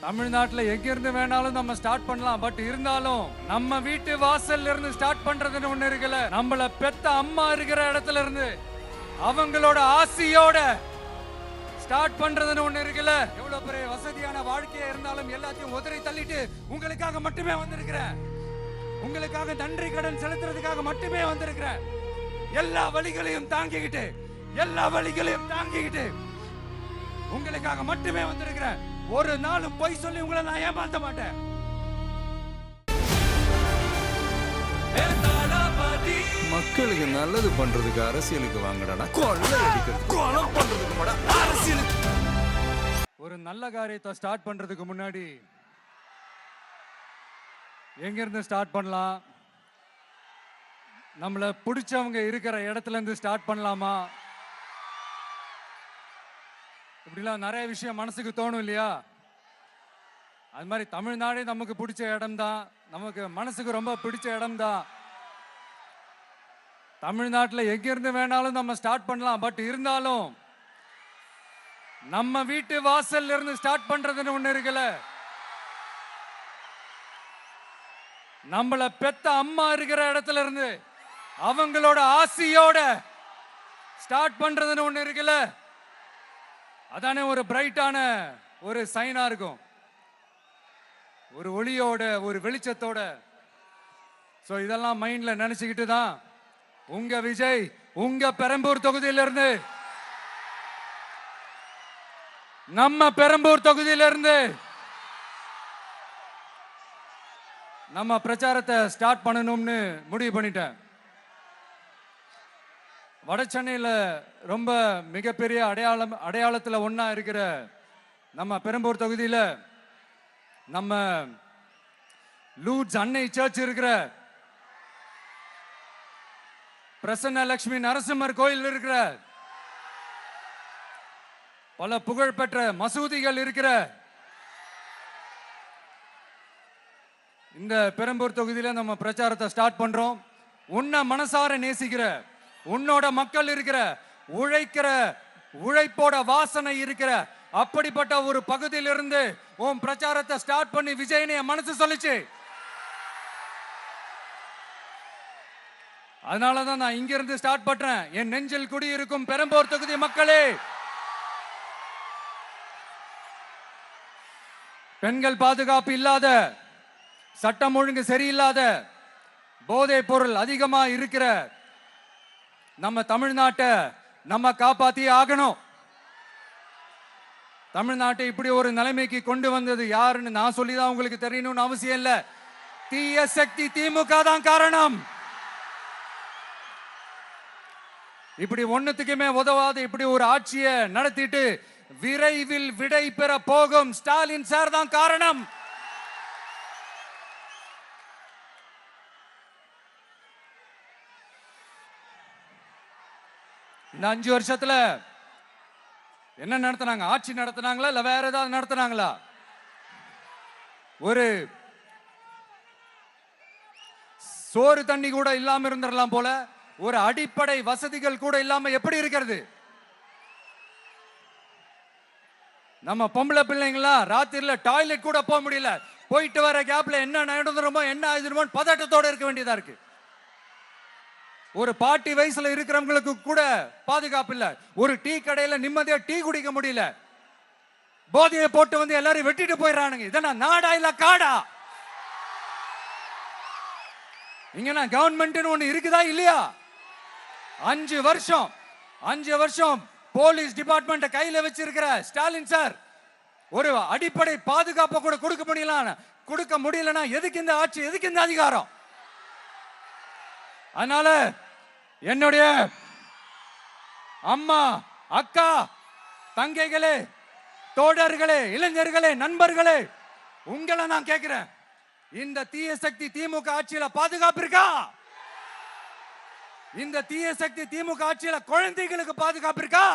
தமிழ்நாட்டுல எங்க இருந்து வேணாலும் நம்ம ஸ்டார்ட் பண்ணலாம். பட் இருந்தாலும் நம்ம வீட்டு வாசல்ல இருந்து ஸ்டார்ட் பண்றதுன்னு ஒண்ணு இருக்குல்ல. நம்மள பெத்த அம்மா இருக்கிற இடத்துல இருந்து அவங்களோட ஆசையோட ஸ்டார்ட் பண்றதுன்னு ஒண்ணு இருக்குல்ல. எவ்வளவு பெரிய வசதியான வாழ்க்கையா இருந்தாலும் எல்லாத்தையும் உதறி தள்ளிட்டு உங்களுக்காக மட்டுமே வந்திருக்கிறேன். உங்களுக்காக நன்றி கடன் செலுத்துறதுக்காக மட்டுமே வந்திருக்கிறேன். எல்லா வழிகளையும் தாங்கிக்கிட்டு உங்களுக்காக மட்டுமே வந்திருக்கிறேன். ஒரு நாளும் பொய் சொல்லி உங்களை நான் ஏமாத்த மாட்டேன். மக்களுக்கு நல்லது பண்றதுக்கு அரசியலுக்கு வாங்கடா, கொள்ளை அடிக்கிறது கொலை பண்றதுக்கு அரசியலுக்கு. ஒரு நல்ல காரியத்தை ஸ்டார்ட் பண்றதுக்கு முன்னாடி எங்க இருந்து ஸ்டார்ட் பண்ணலாம்? நம்மள பிடிச்சவங்க இருக்கிற இடத்துல இருந்து ஸ்டார்ட் பண்ணலாமா? இப்படிலாம் நிறைய விஷயம் மனசுக்கு தோணும் இல்லையா? அது மாதிரி தமிழ்நாடே நமக்கு பிடிச்ச இடம் தான், நமக்கு மனசுக்கு ரொம்ப பிடிச்ச இடம் தான். தமிழ்நாட்டில் எங்க இருந்து வேணாலும் நம்ம ஸ்டார்ட் பண்ணலாம். பட் இருந்தாலும் நம்ம வீட்டு வாசல்ல இருந்து ஸ்டார்ட் பண்றதுன்னு ஒண்ணு இருக்குல்ல. நம்மள பெத்த அம்மா இருக்கிற இடத்துல இருந்து அவங்களோட ஆசையோட ஸ்டார்ட் பண்றதுன்னு ஒண்ணு இருக்குல்ல. அதானே ஒரு பிரைட்டான ஒரு சைனா இருக்கும், ஒரு ஒளியோட ஒரு வெளிச்சத்தோட. சோ இதெல்லாம் மைண்ட்ல நினைச்சுக்கிட்டு தான் உங்க விஜய் உங்க பெரம்பூர் தொகுதியிலிருந்து, நம்ம பெரம்பூர் தொகுதியிலிருந்து நம்ம பிரச்சாரத்தை ஸ்டார்ட் பண்ணணும்னு முடிவு பண்ணிட்டேன். வட சென்னையில் ரொம்ப மிகப்பெரிய அடையாளத்தில் ஒன்றா இருக்கிற நம்ம பெரம்பூர் தொகுதியில் நம்ம லூட்ஸ் அன்னை சர்ச் இருக்கிற, பிரசன்ன லட்சுமி நரசிம்மர் கோயில் இருக்கிற, பல புகழ்பெற்ற மசூதிகள் இருக்கிற இந்த பெரம்பூர் தொகுதியில நம்ம பிரச்சாரத்தை ஸ்டார்ட் பண்றோம். உன்னை மனசார நேசிக்கிற, உன்னோட மக்கள் இருக்கிற, உழைக்கிற, உழைப்போட வாசனை இருக்கிற அப்படிப்பட்ட ஒரு பகுதியிலிருந்து உன் பிரச்சாரத்தை ஸ்டார்ட் பண்ணி விஜயனை மனசு சொல்லிச்சு. அதனாலதான் நான் இங்க இருந்து ஸ்டார்ட் பண்றேன். என் நெஞ்சில் குடியிருக்கும் பெரம்பூர் தொகுதி மக்களே, பெண்கள் பாதுகாப்பு இல்லாத, சட்டம் ஒழுங்கு சரியில்லாத, போதை பொருள் அதிகமா இருக்கிற நம்ம தமிழ்நாட்டை நம்ம காப்பாத்தி ஆகணும். தமிழ்நாட்டை இப்படி ஒரு நிலைமைக்கு கொண்டு வந்தது யாருன்னு நான் சொல்லிதான் உங்களுக்கு தெரியணும்னு அவசியம் இல்ல. தீய சக்தி திமுக தான் காரணம். இப்படி ஒண்ணுத்துக்குமே உதவாது இப்படி ஒரு ஆட்சியை நடத்திட்டு விரைவில் விடை பெற போகும் ஸ்டாலின் சார் தான் காரணம். இந்த 5 வருஷத்துல என்ன நடத்தினாங்க? ஆட்சி நடத்தினாங்களா இல்ல வேற ஏதாவது நடத்தினாங்களா? ஒரு சோறு தண்ணி கூட இல்லாம இருந்திரலாம் போல, ஒரு அடிப்படை வசதிகள் கூட இல்லாம எப்படி இருக்கிறது? நம்ம பொம்பளை பிள்ளைங்களா ராத்திரில டாய்லெட் கூட போக முடியல. போயிட்டு வர கேப்ல என்ன நடந்துருமோ என்ன ஆயிடுமோ பதட்டத்தோட இருக்க வேண்டியதா இருக்கு. ஒரு பாட்டி வயசுல இருக்கிறவங்களுக்கு கூட பாதுகாப்பு இல்ல. ஒரு டீ கடையில நிம்மதியா டீ குடிக்க முடியல. போதையை போட்டு வந்து எல்லாரும் வெட்டிட்டு போயிடறானுங்க. இதெல்லாம் நாடா இல்ல காடா? இங்க கவர்மெண்ட் ஒண்ணு இருக்குதா இல்லையா? 5 வருஷம் போலீஸ் டிபார்ட்மெண்ட் கையில வச்சிருக்கிற ஸ்டாலின் சார் ஒரு அடிப்படை பாதுகாப்பை கூட கொடுக்க முடியலன்னா எதுக்கு இந்த ஆட்சி, எதுக்கு இந்த அதிகாரம்? அதனால என்னுடைய அம்மா, அக்கா, தங்கைகளே, தோழர்களே, இளைஞர்களே, நண்பர்களே, உங்களை நான் கேட்கிறேன், இந்த தீய சக்தி திமுக ஆட்சியில பாதுகாப்பு இருக்கா? இந்த தீய சக்தி திமுக ஆட்சியில குழந்தைகளுக்கு பாதுகாப்பு இருக்கா?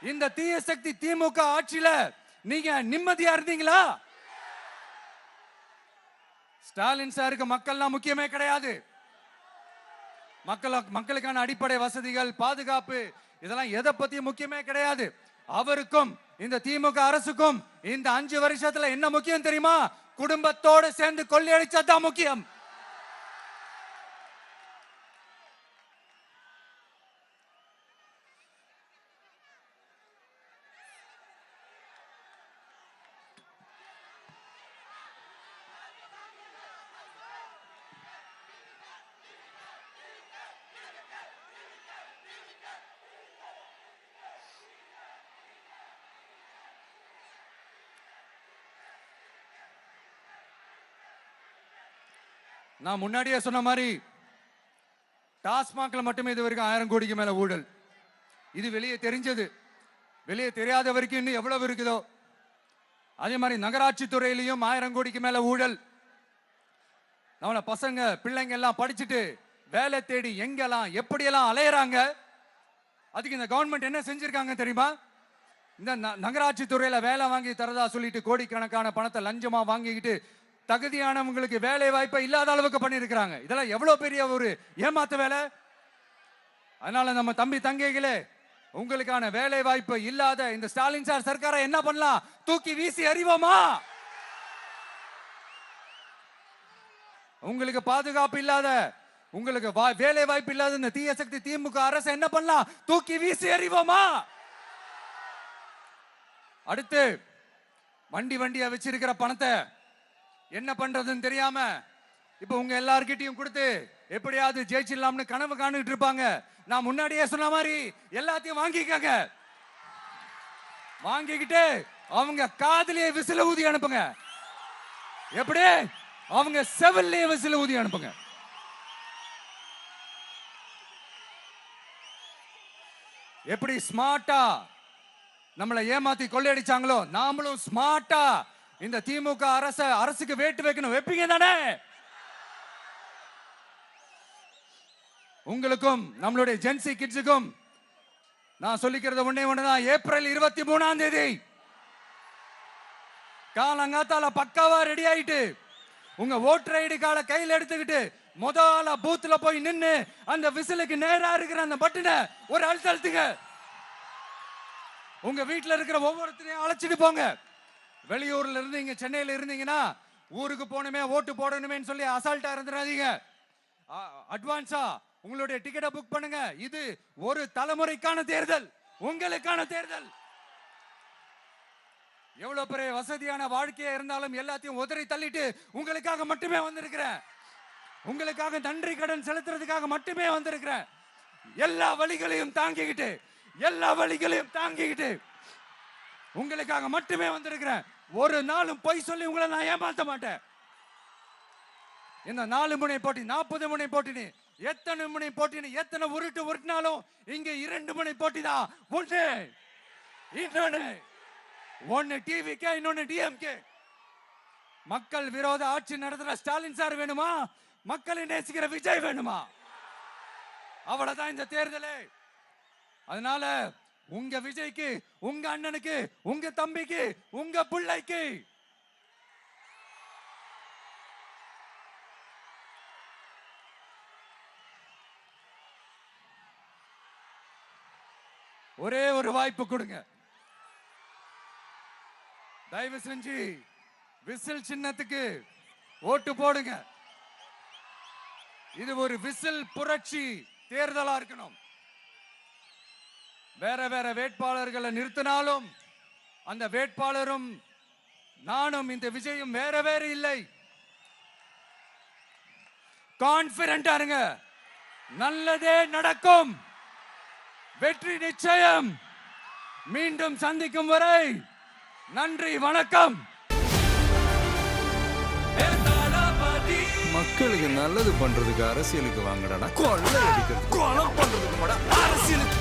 இந்த தீய சக்தி திமுக ஆட்சியில நீங்க நிம்மதியா இருந்தீங்களா? ஸ்டாலின் சாருக்கு மக்கள்லாம் முக்கியமே கிடையாது. மக்களுக்கான அடிப்படை வசதிகள், பாதுகாப்பு, இதெல்லாம் எதை பத்தி முக்கியமே கிடையாது. அவருக்கும் இந்த திமுக அரசுக்கும் இந்த 5 வருஷத்துல என்ன முக்கியம் தெரியுமா? குடும்பத்தோட சேர்ந்து கொள்ளையடிச்சதான் முக்கியம். நான் முன்னாடியே சொன்ன மாதிரி டாஸ்மாக்ல மட்டுமே இது வரைக்கும் 1000 கோடிக்கு மேல ஊழல். இது வெளியே தெரிஞ்சது. வெளியே தெரியாத வரைக்கும் இன்னும் எவ்வளவு இருக்குதோ. அதே மாதிரி நகராட்சி துறையிலையும் 1000 கோடிக்கு மேல ஊழல். நம்மள பசங்க பிள்ளைங்க எல்லாம் படிச்சுட்டு வேலை தேடி எங்கெல்லாம் எப்படியெல்லாம் அலையறாங்க. அதுக்கு இந்த கவர்மெண்ட் என்ன செஞ்சிருக்காங்க தெரியுமா? இந்த நகராட்சி துறையில வேலை வாங்கி தரதா சொல்லிட்டு கோடிக்கணக்கான பணத்தை லஞ்சமா வாங்கிக்கிட்டு தகுதியானவங்களுக்கு வேலை வாய்ப்பை இல்லாத அளவுக்கு பண்ணிருக்கிறாங்க. இதெல்லாம் எவ்வளவு பெரிய ஒரு ஏமாத்து வேலை. அதனால நம்ம தம்பி தங்கைகளே, உங்களுக்கான வேலை வாய்ப்பு இல்லாத இந்த ஸ்டாலின் சார் சர்க்காரை என்ன பண்ணலாம்? தூக்கி வீசி அறிவோமா? உங்களுக்கு பாதுகாப்பு இல்லாத, உங்களுக்கு வேலை வாய்ப்பு இல்லாத இந்த தீய சக்தி திமுக அரசு என்ன பண்ணலாம்? தூக்கி வீசி அறிவோமா? அடுத்து வண்டியா வச்சிருக்கிற பணத்தை என்ன பண்றதுன்னு தெரியாம இப்ப உங்க எல்லார்கிட்டையும் கொடுத்து எப்படியாவது ஜெயிச்சிடலாம்னு கனவு காணிட்டு இருப்பாங்க. நான் முன்னாடியே சொன்ன மாதிரி எல்லாத்தையும் வாங்கிக்கங்க. வாங்கிக்கிட்டு அவங்க காதுலயே விசில ஊதி அனுப்புங்க. எப்படி? அவங்க செவிலே விசில ஊதி அனுப்புங்க. எப்படி ஸ்மார்ட்டா நம்மளை ஏமாத்தி கொள்ளையடிச்சாங்களோ, நாமளும் ஸ்மார்ட்டா இந்த திமுக அரசுக்கு வேட்டு வைக்கணும். வைப்பீங்க தானே? உங்களுக்கும் நம்மளுடைய ஜென்சி கிட்ஸுக்கும் நான் சொல்லிக்கிறது ஒண்ணுதான். ஏப்ரல் 23ஆம் தேதி காலங்காத்தால பக்காவா ரெடி ஆயிட்டு உங்க ஓட்டர் ஐடி கார்டை கையில எடுத்துக்கிட்டு முதல்ல பூத்துல போய் நின்னு அந்த விசிலுக்கு நேரா இருக்கிற அந்த பட்டனை ஒரு அழுத்துங்க. உங்க வீட்டுல இருக்கிற ஒவ்வொருத்தரையும் அழைச்சிட்டு போங்க. வெளியூர்ல இருந்து இங்க சென்னையில இருந்தீங்கன்னா ஊருக்கு போகணுமே ஓட்டு போடணுமே சொல்லி அசால்ட்டா இருந்துடாதீங்க. அட்வான்ஸா உங்களுடைய டிக்கெட்டை புக் பண்ணுங்க. இது ஒரு தலைமுறைக்கான தேர்தல், உங்களுக்கான தேர்தல். எவ்வளவு பெரிய வசதியான வாழ்க்கையா இருந்தாலும் எல்லாத்தையும் உதறி தள்ளிட்டு உங்களுக்காக மட்டுமே வந்திருக்கிறேன். உங்களுக்காக நன்றி கடன் செலுத்துறதுக்காக மட்டுமே வந்திருக்கிறேன். எல்லா வழிகளையும் தாங்கிக்கிட்டு உங்களுக்காக மட்டுமே வந்திருக்கிறேன். ஒரு நாளும் பொய் சொல்லி உங்களை நான் ஏமாத்த மாட்டேன். இந்த 4 முனை போட்டி 40 முனை போட்டி எத்தனை முனை போட்டி எத்தனை உருட்டினாலும் இங்க 2 முனை போட்டி தான். ஒன்னு டிவிகே, இன்னொன்னு டிஎம்கே. மக்கள் விரோத ஆட்சி நடத்துற ஸ்டாலின் சார் வேணுமா? மக்களை நேசிக்கிற விஜய் வேணுமா? அவ்வளவுதான் இந்த தேர்தலே. அதனால உங்க விஜய்க்கு, உங்க அண்ணனுக்கு, உங்க தம்பிக்கு, உங்க பிள்ளைக்கு ஒரே ஒரு வாய்ப்பு கொடுங்க. தயவு செஞ்சு விசில் சின்னத்துக்கு ஓட்டு போடுங்க. இது ஒரு விசில் புரட்சி தேர்தலா இருக்கணும். வேற வேட்பாளர்களை நிறுத்தினாலும் அந்த வேட்பாளரும் நானும் இந்த விஜயும் வேற இல்லை. கான்பிடென்டா இருங்க. நல்லதே நடக்கும். வெற்றி நிச்சயம். மீண்டும் சந்திக்கும் வரை நன்றி, வணக்கம். மக்களுக்கு நல்லது பண்றதுக்கு அரசியலுக்கு வாங்கடா. கொள்ளை அடிக்கிறது, கொலை பண்றதுக்கு அரசியலுக்கு